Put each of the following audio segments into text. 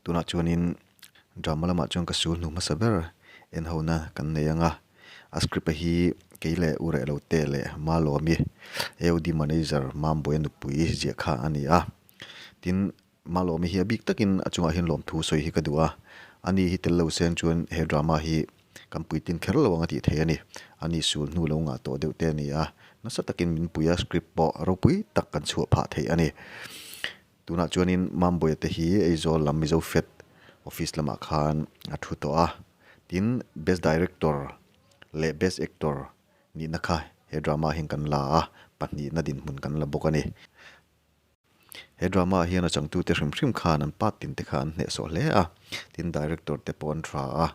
tuna chuanin drama lama chuan ka su nu ma saber en hona kan neyanga a script hi keile ure lo tele malo mi AOD manager mamboy nu pui je kha ania tin malo mi hi big takin achunga hin lom thu soi hi kadua ani hi tel lo sen chuan he drama hi kampuitin kher lo anga ti the ani ani su nu lo nga to de te nia na sa takin min puya script po ro pui tak kan chu pha the ani tuna chuanin mamboy te hi eizo lamizo fet office lama khan athu to a tin best director le best actor ni nakha he drama hin kan la pani na din mun kan la bokani he drama hi na changtu te hrim khan an pat tin te khan ne so le a tin director te pon tra a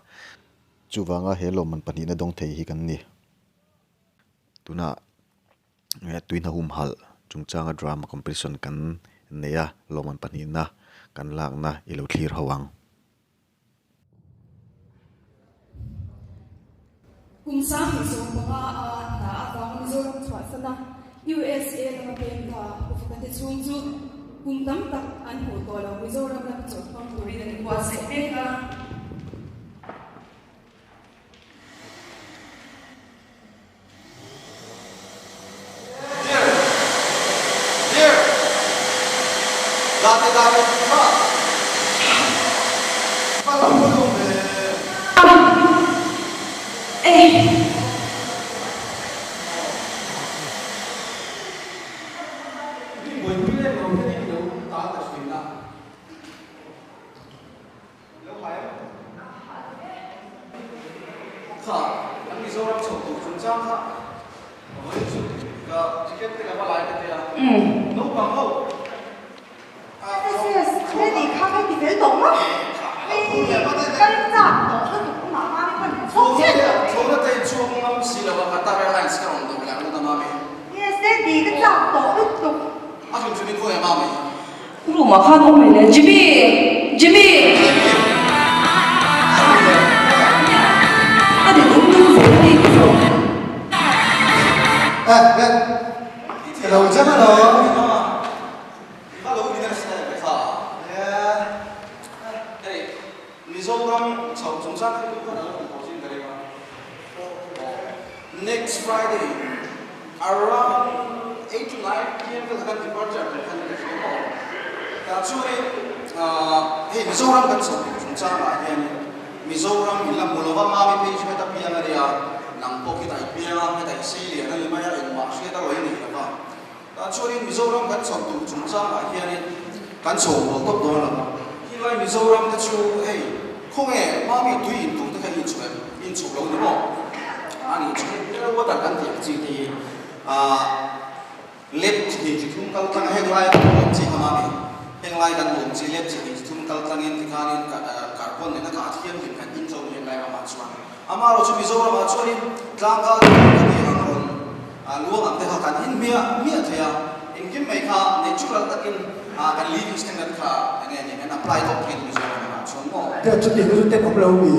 chuwanga hello man pani na dong thei hi kan ni tuna tuina hum hal chungchanga drama competition kan neya loman pani na kan lak na ilo thlir hawang kung saan gusto mga naabang Mizoram sana USA na mabenta ufukatetsunzu kung tamtak ang hoto lang Mizoram na ito pang turi na nikuha sa Eka Dati pa parang bulong rumah kan om ini Jimmy ada untung sekali gitu hello jangan dong Hello, Mizoram next Friday around 8 to 9 p.m. we'll have departure hey Mizoram kan so chungcha hian Mizoram ilam mulova mami page meta piang area nang poki tai piang meta isi na limaya in ma sia ta loi ni ka churi Mizoram kan so chungcha hian kan so mo top do la hilai Mizoram ta chu hey khonge mami tui in tung ta kan in chu lo ni mo ani chu ni wa ta kan ti chi ti lep chi ti thum kal tang he lai ko chi mami heng lai kan bom chi lep chi thum kal tangin ti khanin carbon ne na ka thiam hin kan in zo ni lai ma chuan amaro chu Mizoram ma chuan tlang ka ni angron luang am te ha kan in mia thea in kim mai kha natural takin kan living standard kha ane ne apply to kin Mizoram ma chuan mo te chu ti chu te om lo mi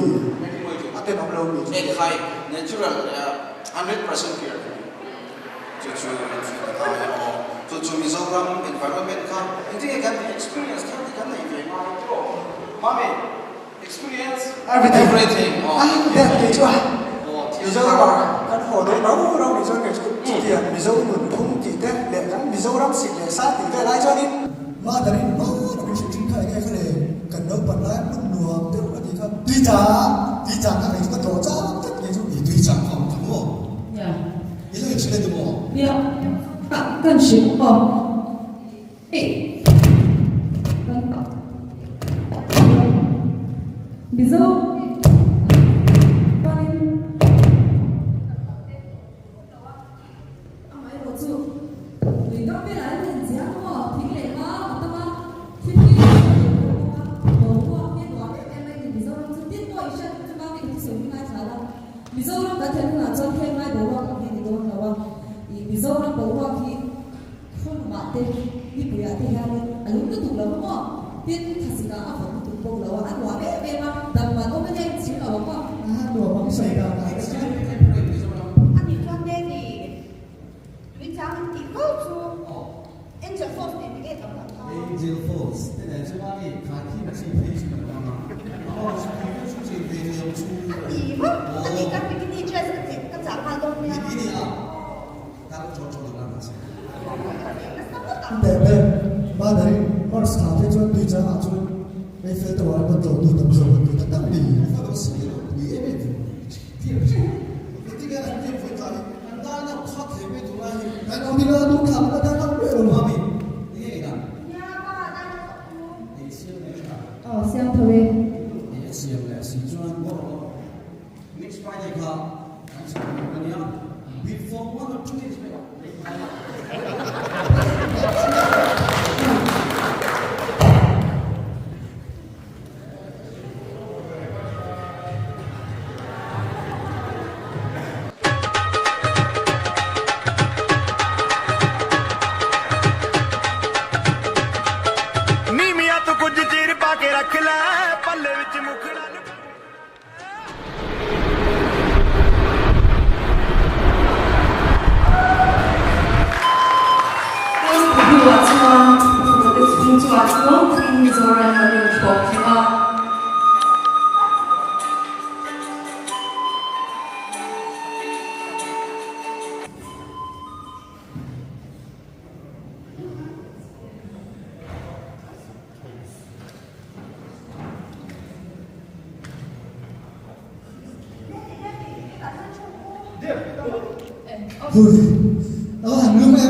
ate om lo mi ek khai natural 100% care to Mizoram environment ka hindi kan experience kan na ibe mami experience everything te te chu Mizoram kan ho do no ni so ke chu ti Mizoram mun thum ti te le kan Mizoram si le sa ti te lai cho ni ma da ni ma da bi chi ka ke le kan no pa lai mun nuam te ro ti ka ti cha ka ni ko to cha te ni chu ni ti cha ko ta mo ya ni le chi le de mo ya更行哦哎Mizo Mizoram đã thấy là trong khi mai bố hoa thì tôi nói Mizoram bố hoa thì không mà tên đi bữa thì hay anh lúc tụt lắm không tiên thật sự là anh phải tụt bông lắm anh nói bé mà đầm mà tôi mới nghe chỉ là không đùa bóng sấy cả cái anh đi trong đây thì mình chàng thì có chú Angel Force thì cái tầm đó Angel Force thế này chúng ta thì khá khi mà chỉ thấy chúng 이거? 아니 딱 비키니 드레스 그 장판동이야. 근데 마다리 얼스 앞에 좀 뒤잖아 좀 에이fel 와 것도 또 좀 딱딱리 하고 싶어요. 이 에베드. 그때가 이제 보니까 나는 팍 대비 돌아니. 난 어디라도 가면 나랑 왜 마음이 이게 나. 어, 시험 토웨. SCM 시주한 거 next Friday 가 아니야 before 1 or 2 days ਨੀਮੀਆਂ ਤੋਂ ਕੁਝ ਚਿਰ ਪਾ ਕੇ ਰੱਖ ਲੈ ਪੱਲੇ ਵਿੱਚ ਮੁਖੜਾ nước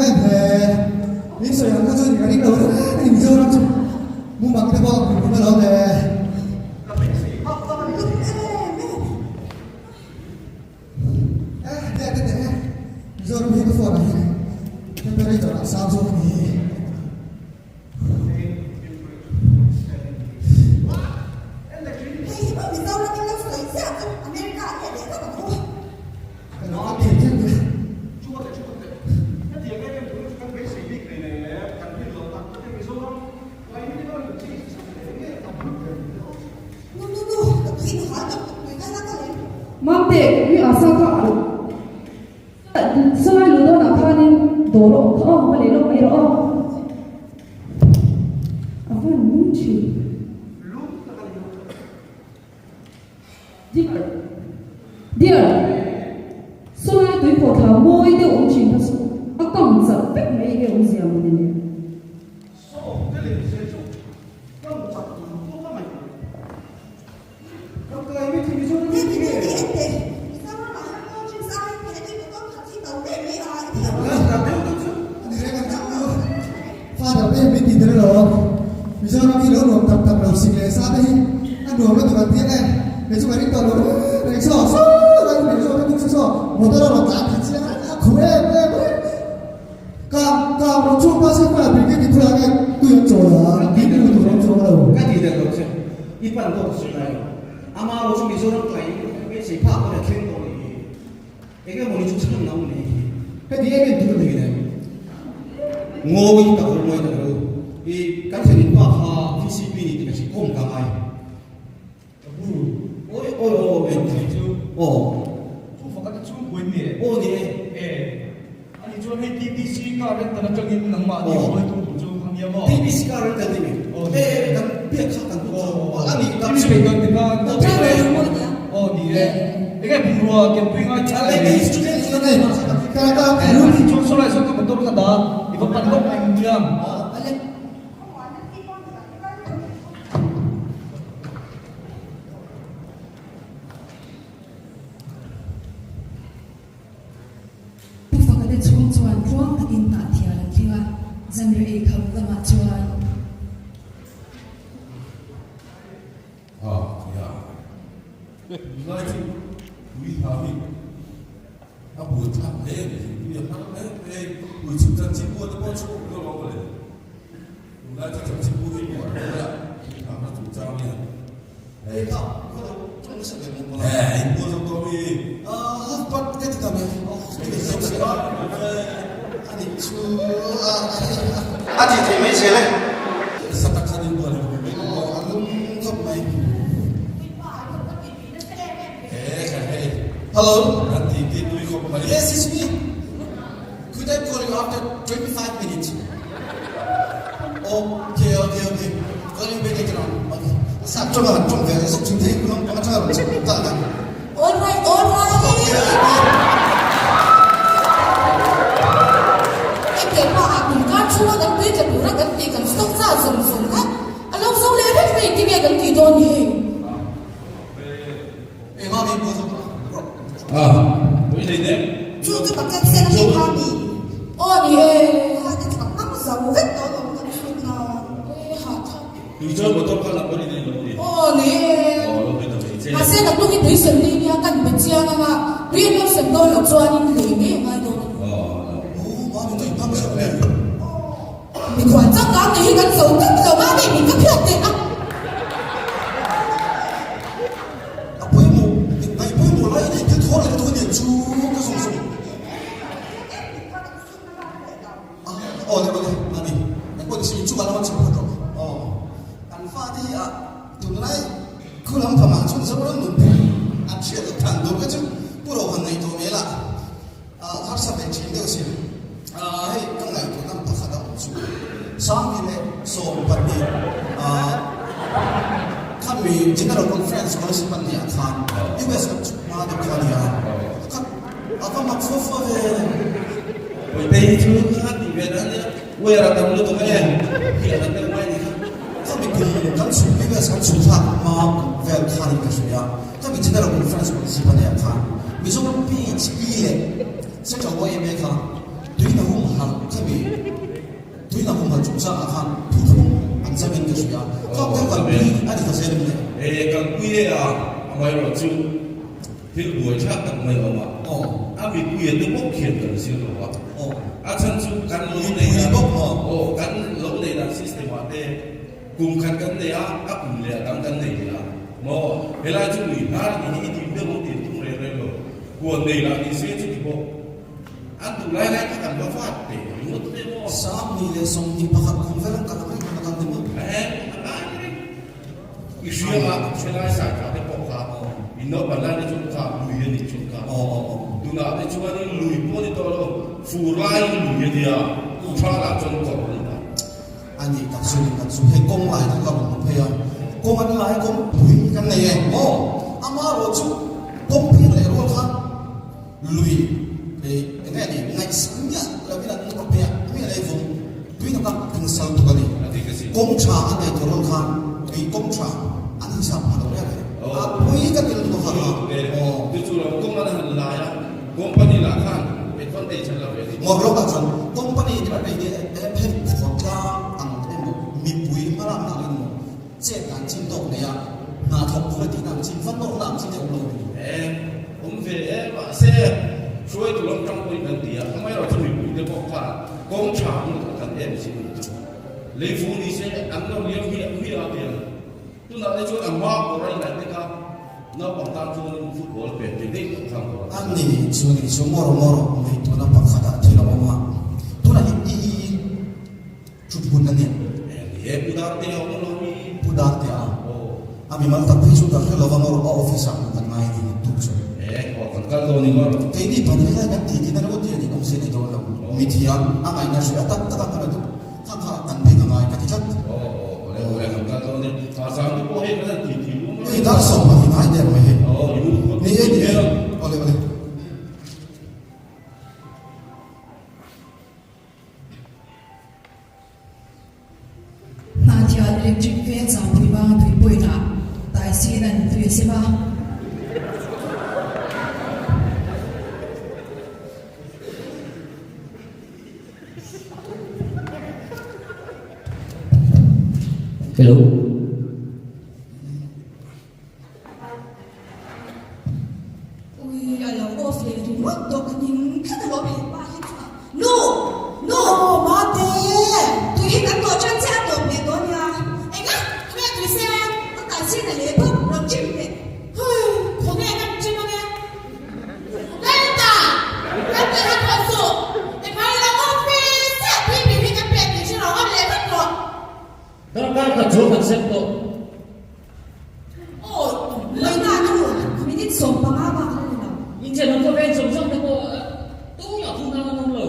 em về những sự làm cho những cái đầu đó hình dơ lắm chứ muốn mặc cái bao mình cũng là về dơ nó bị cái phần này cái bên đây trở lại sao rồi thì nó bị thế này 맘때 위 아사카 아루. 슬라이 루도 나타낸 도로 어 말이로 말이로. 아빠 눈치. Dear, 슬라이 đối 다 모이데 온진 하서 아까 문자 백 매이게 온지야 뭐네. pha đầu tiên biết gì thế rồi vì sao nó đi lớn tập tập đầu xịt lệ sát đi ăn đùa nó từ đầu tiên này để cho mày đi tàu rồi để cho để cho nó cho một đôi là tám thật chứ không em cả một chút bao nhiêu là bị cái thua cái tuyển rồi à đi được tụi nó rồi đâu cái gì được chứ ít phần thôi sự này 아마 요즘 미소랑 플레이 왜 파악을 해 캔도 이게 뭐니 좀 처음 나오네 그 뒤에 누구 되겠네 ngô cái tập rồi rồi đi các sự liên quan ha PCB thì phải cùng cả ai ôi ôi ôi 좀 바깥에 좀 보이네. 오 네 예. 아니 저 TBC가 렌트는 저기 낭마 아니 뭐또 도중 항의하고. TBC가를 때문에 네 비약한 거 아니 TBC가 이거니까 뭐 네. 이게 부러워 캠핑할 잘해 때. 스튜던트 này cái 우리 좀 소라에서 또 떨어진다. 이거 반복 아니면 Fakade chung chuan ruang takin ta thia la thia zamir e kham lama chuan 우리 다음이 뭐 참해 우리 하나에 우리 집단 친구한테 뻗치고 그걸 먹을래 나 진짜 친구들이 뭐야 아마 좀 짱이야 에이 에이 뭐 정도미 bắt cái gì vậy 아니 추 아직 재미 제래. 사탁하는 거 아니고 Hello nanti itu kembali yes it's me could I call you after 25 minutes okay call you back later on okay สักจงอ่ะจงแก่สักชิ้นที่คุณต้องมาเช่าต่างกัน all right ไอ้เก๋ป่าหนุ่มการชั่วกันด้วยจะดูรักกันตีกันต้องซ่าสมนะอารมณ์เศร้าเลยไม่ได้ที่เมียกันตีโดนเอง มามีบัวสมไม่ได้เนี่ย ชูก็แบบกันเส้นที่พามี อ๋อนี่เอง ถ้าจะแบบนั่งสาวเวทตัวลงกันชุดนอน ดูจอมาต้องการอะไรเนี่ยเราเนี่ย อ๋อนี่เอง เราเป็นอะไรเจ๊ อาเซียนตัวที่ด้วยสันนิษฐานกันเป็นเจ้านะเรียนรู้สันโดยจวนนี่เลยไม่ไงโดน มามีตัวพังเสียเลย มีความจ้องการในที่กันสูงก็เกิดมาไม่มีก็เพี้ยนเด็กอ่ะ ปุ้ยหมูในปุ้ยหมูไรเนี่ยคือโทษเลยตัวเนี่ยชูก็ส่งอ๋อเนี่ยมาเลยมาดิไอ้พวกที่ชูกันแล้วมันชูกันอ๋ออันฟ้าที่อ่ะตัวไหนคือเราทำมาชนสมรภูมิอันเชื่อตัวทันตัวก็จะผู้เราหันในตัวนี้ละฮัทสเปนชินเดียวสิให้ตั้งแต่ตัวนั้นพัฒนาอุสุสามนี่เลยส่งปันดีท่านมี General Conference ของสิบันดีอาคาร US มาเด็กคนนี้ครับก็มาฟัวเลยไปชูข้าตีเวนันเนี่ยเวลาทำรู้ตัวเองเกี่ยวกับเรื่องไม่ดีครับถ้ามีคุณกันสุด US กันสุดท้ายมาเวลคาริกันสุดยอดถ้ามี General Conference ของสิบันดีอาคารมีส่วนปีเลยเส้นจากว่าเอเมริกาด้วยน้ำหุ่นหันถ้ามีด้วยน้ำหุ่นหันจุดสร้างอาคารทุกอันจะเป็นกันสุดยอดก็เป็นวันปีอันนี้ก็เสร็จเลยกันคุยอ่ะไม่รู้จูที่รวยชาติตั้งไม่รู้ว่ามีคุยด้วยพวกเขียนกันสิรู้ว่าฉันจูกันรู้ในกันรู้ในนั้นซิสเต็มว่ากุมกันกันเนี่ยอัพเลยตั้งกันเนี่ยมอเวลาจูมีนาที่ที่เรื่องมันติดทุ่งเรื่อยๆกวนเนี่ยละที่เสียที่บอกอันตุลาเนี่ยกันว่าฟาดเตะมุดเลยมอสามนี่เลยส่งที่พักคุ้มเวลากันไม่กันเต็มอีเชื่อว่าเชื่อได้สายขาได้ปอกขาอินโนบัลลังก์จุดขาลุยนี่จุดขาดูนะที่ช่วยนี่ลุยพวกนี้ตัวเราฟูไล่ลุยเดียชาลาจนกบเลยนะอันนี้กันสุดให้กงไหลทั้งกับผมพยายามกงมันไหลกงลุยกันเลยอามาโรจูกงพี่เลยรู้ครับลุยเอ้ยยังไงนี่ไงสัญญาเราไม่ได้นึกว่าเพียไม่อะไรผมด้วยนะครับถึงสั่งตัวนี้กงชาอันไหนตัวรู้ครับมีกงชาอันนี้สามพันเลยปุ้ยกันเป็นตัวขนาดดูจุดเรากงมันหันลายอ่ะกงปนิลาขันเป็นคนเตชันเราเลยมองโลกกันกงปนิที่มันเป็นเนี่ยเพชรขอบตาอันนี้มีปุ้ยมาลำหนักเลยมั้งเจ็ดงานจิ้มตกเนี่ยนาทบปกติน้ำจิ้มฟันตกน้ำจิ้มเดียวเลยผมเสียว่าเสียช่วยตัวเราจังปุ้ยกันเดียทำไมเราจะมีปุ้ยเดี๋ยวบอกว่ากงชามันกันสิเลยฟูนี่เสียอันนั้นเลี้ยงเหี้ยเดียวตุนอะไรช่วยอันว่าอะไรนั่นนะครับน้องตามช่วยฟุตบอลเป็นเด็กๆทั้งหมดอันนี้ช่วงมรไม่ตัวนั้นปักขาดที่เราบอกว่าตัวนั้นอีจุดบุญนั่นเนี่ยพุทธาเตะของเรามีพุทธาเตะอามีมันตัดที่สุดแล้วเราว่าเราออฟฟิศกันไม่ดีทุกส่วนกันกันตัวนี้ก็ที่นี่ปัญหากันที่นั่นก็ที่นี่ต้องเสียในตัวเรามีที่อันอะไรนั่นสุดแต่ตั้งกันดูข้างกันเป็นอะไรกันที่ชัดกันตัวนี้ภาษาที่พวกเห็นกันที่นี่ด้านสองที่ไหนเดี๋ยวไม่เห็นนี่อะไรนาทีอิเล็กทริกเฟสจากปุยบางปุยปุยนะตายสีนั่นตุยสิบ้าฮัลโหลอุ้ยอะไรโอ้เสียถึงว่าตัวกันยิงแค่ตัวเห็นว่าเห็นว่า no มาเต้ตัวเห็นกันตัวฉันแค่ตัวเมียตัวเนี่ยไอ้กะแม่ตัวเสียตั้งแต่สิ้นเลยปุ๊บเราจิ้มเลยเฮ้ยคนนี้กันจิ้มมาเนี่ยเล่นตาเล่นแต่ละคนสุดไอ้พายเราก็ฟีเสียพี่พี่จะเปลี่ยนที่เราก็เลยกันก่อนแล้วก็จูบกันเสร็จตัวโอ้เลยน่าดูไม่ได้ส่งปลาบ้างเลยนะ以前我做那种上的过，都要听他们弄了。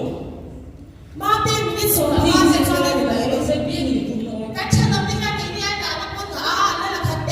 มาเต้ไม่ได้ส่งมาเต้ส่งอะไรไปเลย身边你不弄。但趁到那个明天的那个啊，那个肯定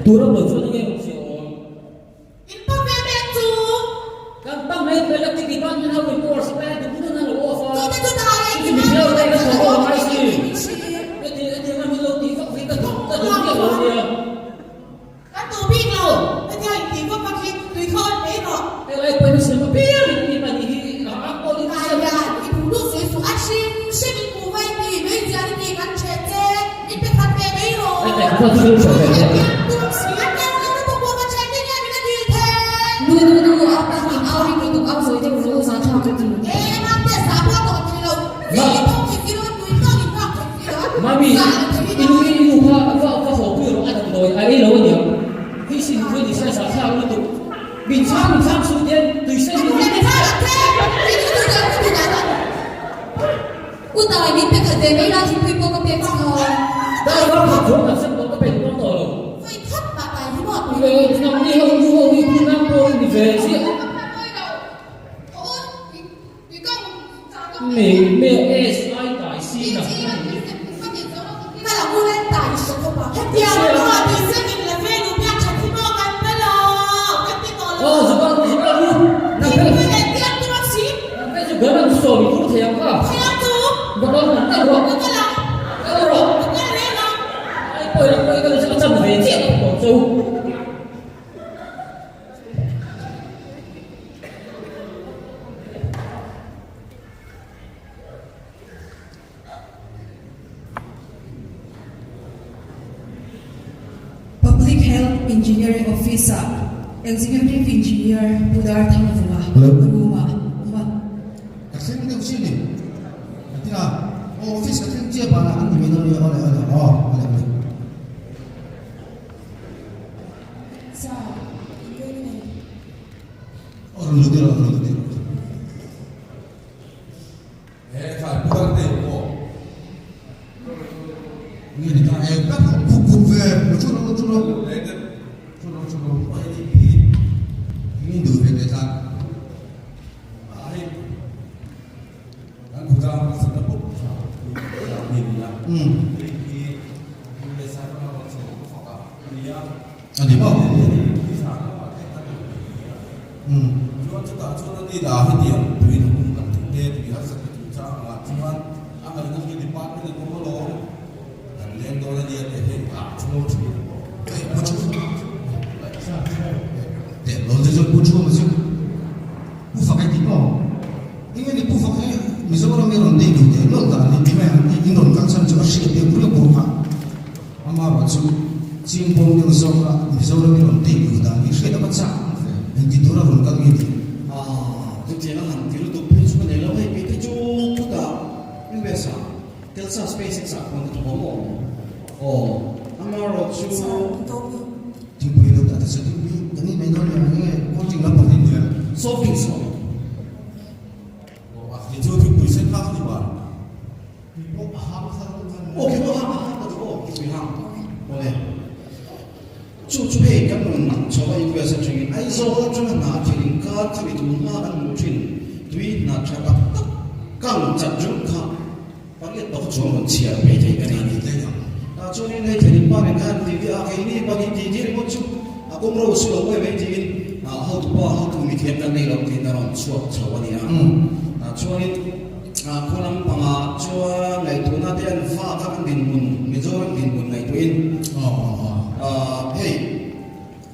tu ra lo chu na nge si o in pa me me chu kan bang nei pe lak ti ban na wi por sa pe tu na lo o fa tu te ta ai ki mi lo dai ka so mai si e ti ma mi lo ti fa fi ka tu ni lo ni ka tu bi lo te ai ti ko pa ki tu khon me ro e lai pe se ma pe ni ma ni a ko ni ai sa ya i bu lu su su a shin shin ku wai bi me ja ni kan che che i pe khat me me ro ai ta ko tu so pe tu si ya ka na tu ko ma che ni ya ni na di the nu a pa ni au ri tu au so de ro sa cha ka ti e na te sa po to ti lo ni to ki ki ro tu to ni pa ki ro mami inu ka ho pu ro ana do ai lo ni hi sin fu ni sa sa kha lu tu bin cham su den tu se ni ni u ta ni pe ka de me la chi pu po ka pe cha da ro ka jo ka sa ko pe no to lo phải thất bà tài như bọn ni nam ni ho ni ku nam ko ni ve si me es ai tai si na mà là mua lên tài số không bảo hết tiền rồi thì sẽ mình là phê lục nhạc chẳng thì mua gần bây giờ cái tiền to o lớn zu ba lu na thì pe mình lại tiền cho bác sĩ na pe ju ga na so ni ku the yang ka hay là chú ba ba na ro nó có là ro nó có là nó ai ko la ko ka sa cha ve ti ko so Public Health Engineering Officer, Executive Engineer Budar Thamavunga. Hello. Ruma. Ka sen de usin ni atia office ka sen je ba na an ni no ni ole ole ole sao ole lu de lu de phải bukan teko. ni ni ta e ka ku ve lu chu lu Legen, ni du ve de ta ai, kan kuda masa tepuk. Ini ya. Ini biasa orang masuk foka. Dia ani ba Jual cakap jual nanti dah dia duit bukan dia biasa kerja nggak cuman amal itu di depan itu kalau dan lain orang dia deh cuma để lo de zo puchu ma zo bu fa ka ti ko inge ni bu fa ka mi zo ro me ron de ni de lo da ni me ni in ron kan san zo shi de bu lo bu ma ama ba zo jing bong de zo ra mi zo ro me ron de ni da ni shi da ba cha ni ti do ra ron ka ni ti thực tế là hẳn thì lúc tục phải xuống này lâu hay bị cái chỗ phức tạp nhưng bây giờ tiêu sa space exact còn được không ồ ama rồi chú ti bu lo da sa ti ni ni me no ni ko ti la pa ni ni solving so itu tu tulisan hak di mana? ok nó ham nó được cái ham ok chú hay cái mình nặng cho cái bây giờ chuyện ai zo cho nó nã thì cái thì bị tụi nó ăn một chuyện tuy nã cho cái càng chặt chúng khá phát hiện đó cho mình chia về cái này cho nên này thì ba mình ăn thì cái này ba cái gì một chút cũng rồi số lượng về thì how to meet hiện tại này là cái nào suốt cho anh em cho nên cô làm bằng cho ngày tối nay thì anh pha các đình môn bây giờ đình môn ngày tối hey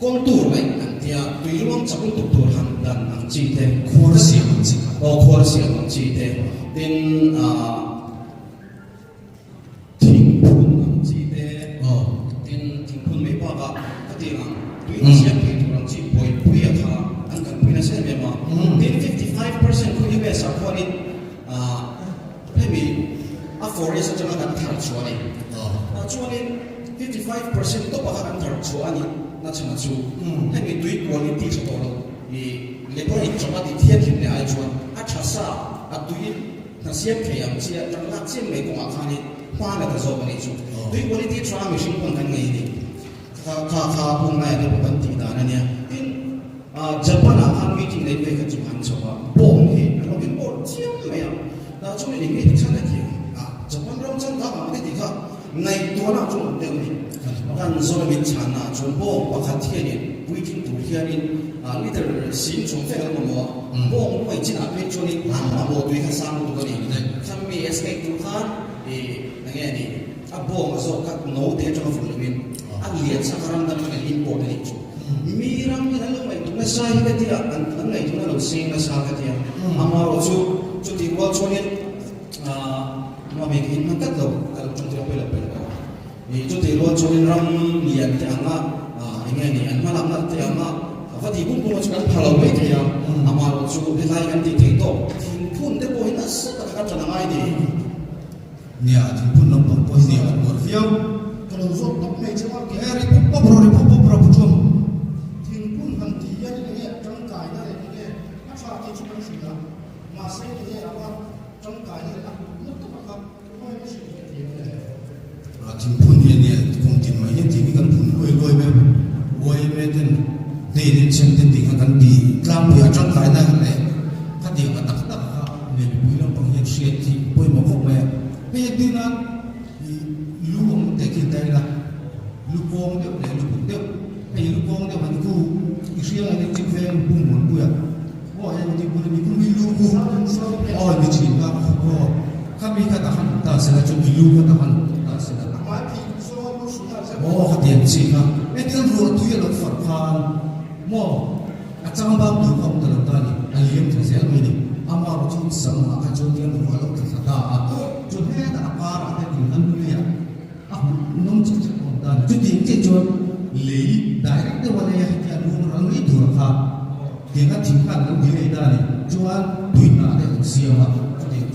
con tour này anh thì tùy lúc chắc cũng tour hàng đàn hàng chi thế ko ra si ma chi khoa sĩ hàng chi thế then thỉnh phun hàng chi thế then thỉnh phun mấy ba cái tiếng tùy xem cái tour hàng chi bồi à anh cần bồi là xem em mà then 55% của những bé sao qua đi maybe afford is cho nó thằng chúa này chúa nên 55% tó bảo hắn thằng chúa này nó chỉ là chúa hay bị tùy quality cho tôi đâu vì lấy bao nhiêu trong cái thiên hình này ai chúa chả sao tùy thằng xem cái em chia trong lát xem mấy con ăn này hoa là cái số này chúa tùy quality cho mình sinh con thằng này đi khá hôm nay nó vẫn tỉ đàn này Japan ăn meeting này về cái chỗ ăn cho bom thì nó bị bom chiếm mày đó cho nên mình nghĩ chắc là gì Japan rong chân đó mà cái gì khác ngay tua na chung teu ni kan zo min chan na chung bo pakhat hian in puiting tu hian in leader sin chung fe lo mo bo mo chin a pe chung in ma bo tu kha sang tu ni kham mi sk tu khan e nge ni a bo ma zo ka no te chung fu min a lian sa karam da ma in bo ni chu mi ram ni lo mai tu na sai ka ti an ngai tu na lo sing na sa ka ti ama ro chu ti wa chung in mà mình in mang tất đâu cả trong trường bây giờ thì cho thì luôn cho nên ram liền thì anh anh nghe này anh mà làm thì anh và thì cũng cũng cho anh phải làm vậy thì mà cho cái này anh thì thấy tốt thì phun đấy bôi nó rất là khác cho ai đi nhà thì phun lắm bôi bôi nhiều một phiếu cái đầu rốt tóc này chứ mà cái này bốc bốc chung thì phun hàng thì cái này trong cái này cái nó sao thì chúng mình xử mà sẽ cái này là trong cái này là chính phun hiện nay cũng chính mấy những gì cái phun lôi về đến để đến xem đến thì cái đi làm việc trong cái này này cái điều mà đặc để bùi làm bằng hiện sự thì bùi một công nghệ bây giờ đi là lưu công để kinh tế là lưu công được để lưu công được bây giờ lưu công được mình cứ riêng là những chuyện về bùn muốn bùi ôi em thì bùi mình cũng lưu công ôi mình chỉ là kami katakan ta sila chung ilu katakan ta sila mo katiyan sila etil ruwa tuya lang farkan mo at saka ba ang dukong talantani aliyam sa siya mini amaro chung isang mga kachong yan ruwa lang kasata at chung heta akara at yung nuliya nung chichik kong tan chuting chichon li direct na wala yan kaya nung rang ito ka kaya nga tingkan ng dilay dani chuan tuwin na at siya ma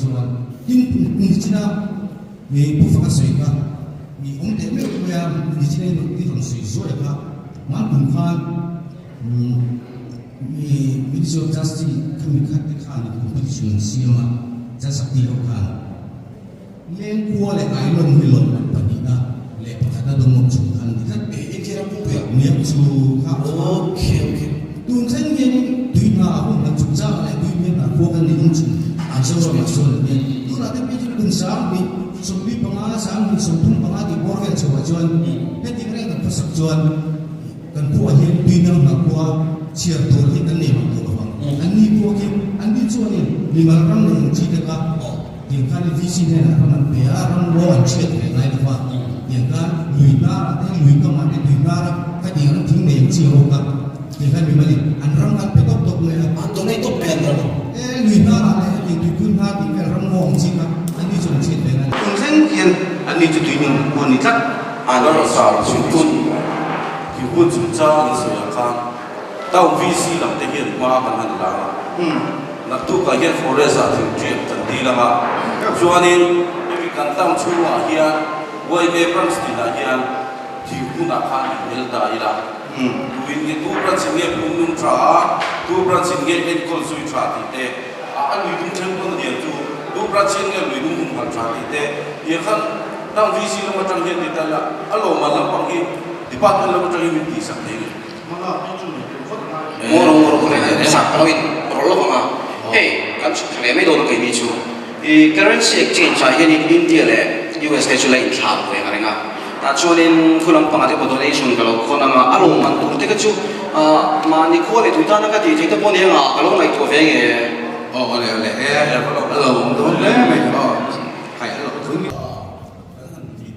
chuan nhưng China vì bút phát sợi cả vì ông để mấy người vì China đi làm sợi rồi cả mà cũng phải vì Ministry of Justice kami khát cũng bị chuyện gì màจะสักทีเราขาเลี้ยงวัวเลยไอ้ลมไม่หล่นปนิดาเลยประกาศดงมจุนกันที่นั่นเองที่เราพูดไปเมียจูครับโอเคดูเส้นยังดูหน้าผมมันจุดจ้าอะไรดูเมียหน้าพวกกันนี่ต้องจุดอาจจะว่าไม่ส่วนเนี่ยดูเราได้ไปที่นั่นสามปีสมบีปังอาสามปีสมทุ่งปังอาที่บริเวณจังหวัดจวนเป็นที่แรกกันภาษาจวนกันพวกเห็นดูน้ำหนักพวกเชียร์ตัวที่กันเนี่ยมันตัวละฟังอันนี้พวกเห็นอันนี้จวนนี่มีมาครั้งหนึ่งที่เด็กก็อย่างการวิสิตเนี่ยนะมันเป็นอารมณ์ร้อนเชื่อถือในละฟังอย่างการลุยน้าแต่ลุยก็มันเป็นลุยน้าก็อย่างนั้นทิ้งในเชียร์โลกอย่างการมีมาดิอันรังกันไปตกเลยอันตัวนี้ตกเป็นแล้วลุยน้าอะไรอย่างที่คุณพาที่เป็นรังมองจริงครับอันนี้จงเชื่อถือนะคุณเส้นเขียนอันนี้จะถึงคนนี้ทัดอันนั้นเราสาวชุดตุนที่คุณจุดจ้าเสียข้างต้าวิสิตลำเทียนมาบันทันหลังนักทุกข์ก็เห็นฟอเรสต์ถึงเจ็บทันทีละมาส่วนนี้มีการตั้งชื่อว่าเฮียวัยเบรนสตินาเฮียที่คุณอาคารเฮลดาอีละวินเกตูปรัชญ์ปุ่นนุ่งทราตูปรัชญ์เอ็นคอลสุยทราติเตอันนี้ดุงเชิงคนเดียวตูปรัชญ์ลุยดุงหุ่นกันทราติเตยังขันตั้งวิสิตละมาจังเห็นติดละอารมณ์มันละปังฮีดิปัตต์ละมาจังเห็นติดสักทีมันละไม่จุดmoroคนเลยเนี่ยสักเราอินรอลก็มาเฮ้ยกันทะเลไม่โดนกี่มีชูcurrency exchange ใช่ยังอินเดียเลย US เนี่ยช่วยอินทาวเลยอะไรเงี้ยแต่ช่วงนี้คุณลำพังอาจจะบอกdonationก็แล้วคนนั้นอารมณ์มันตัวที่ก็ชูมานี่คนเลยทุกท่านก็ดีที่จะพอเนี่ยก็ลงในตัวเองอ๋ออะไรอะไรเอออารมณ์ตัวเลยไม่ก็ใครอารมณ์ถึง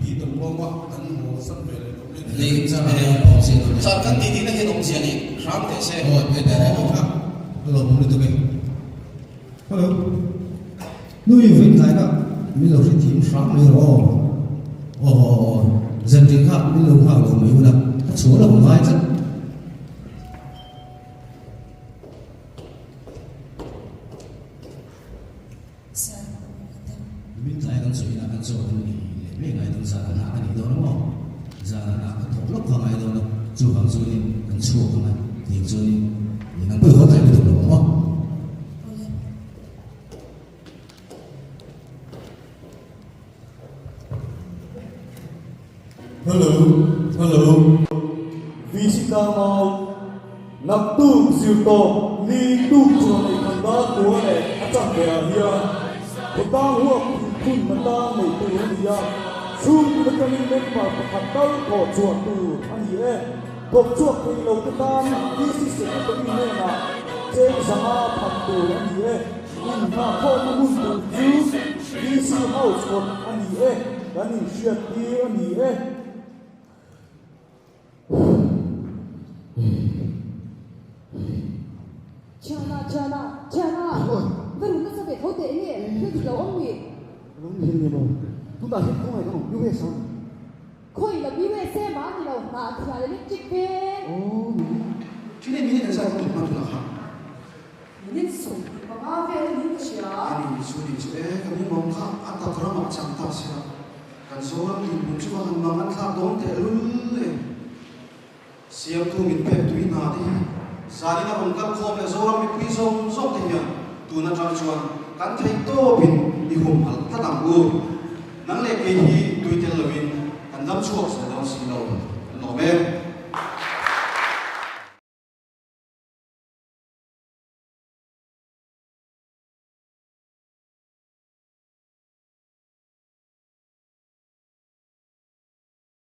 ที่ตรงว่าตั้งหัวสักเลยนี่จะเป็นของสิ่งที่สารกันที่นั่นเห็นองค์เสียนี่ครับแต่เสียโอ้ยเป็นอะไรครับเราผมรู้ตัวเองฮัลโหลนู่นอยู่ที่ไหนครับมีเราที่ทีมสามไม่รอโอ้จริงๆครับมีเราข้าวเราไม่รู้นะชัวร์เราไม่จัดมีใครกันสวยนะกันสวยนี่ไม่ไงต้องสารหนากันอีกแล้วนะมั้งสารหนาก็ถูกล็อกเข้ามาแล้วนะจูบกันสวยนี่กันชัวร์กันนะยิ่งสวยนี่ยิ่งเปิดเขาใจไม่ถูกหรอกมั้งHello. Visita mau naktu siuto ni tu chone kanda tuane achang ya hiya utang huwa kun mata nei tu hiya chung được cái mình vào phần đầu của chuột từ anh ấy thuộc chuột thì lâu cái tam đi xí xí cái mình này là trên sáng phần từ anh ấy in mà không muốn từ chú đi xí house của anh ấy đã nhìn chuyện đi anh ấy Chana, cái lúc đó sao bị thấu tệ nhỉ? Cái gì đâu ông nhỉ? đúng như vậy chúng ta hiện không phải không như vậy sao Khôi là bí mật xe má gì đâu, mà thì là lịch trực về. chứ nên mình sẽ không được mà không Nên sủng, mà ba về nên chia. 아니 소리 에 그니 뭔가 아까 그러면 잠다시라 간 소람 이 뭉치가 한방한 사돈 대루에 시험도 민폐 두이나디 사리나 뭔가 콤에 소람이 피som 속 되면 두나 잠수한 간 태도 빈 이홈 알타담고 năng lệ kỳ hi tùy theo lời mình cần dám chuộc sẽ đó xin đầu nổ mê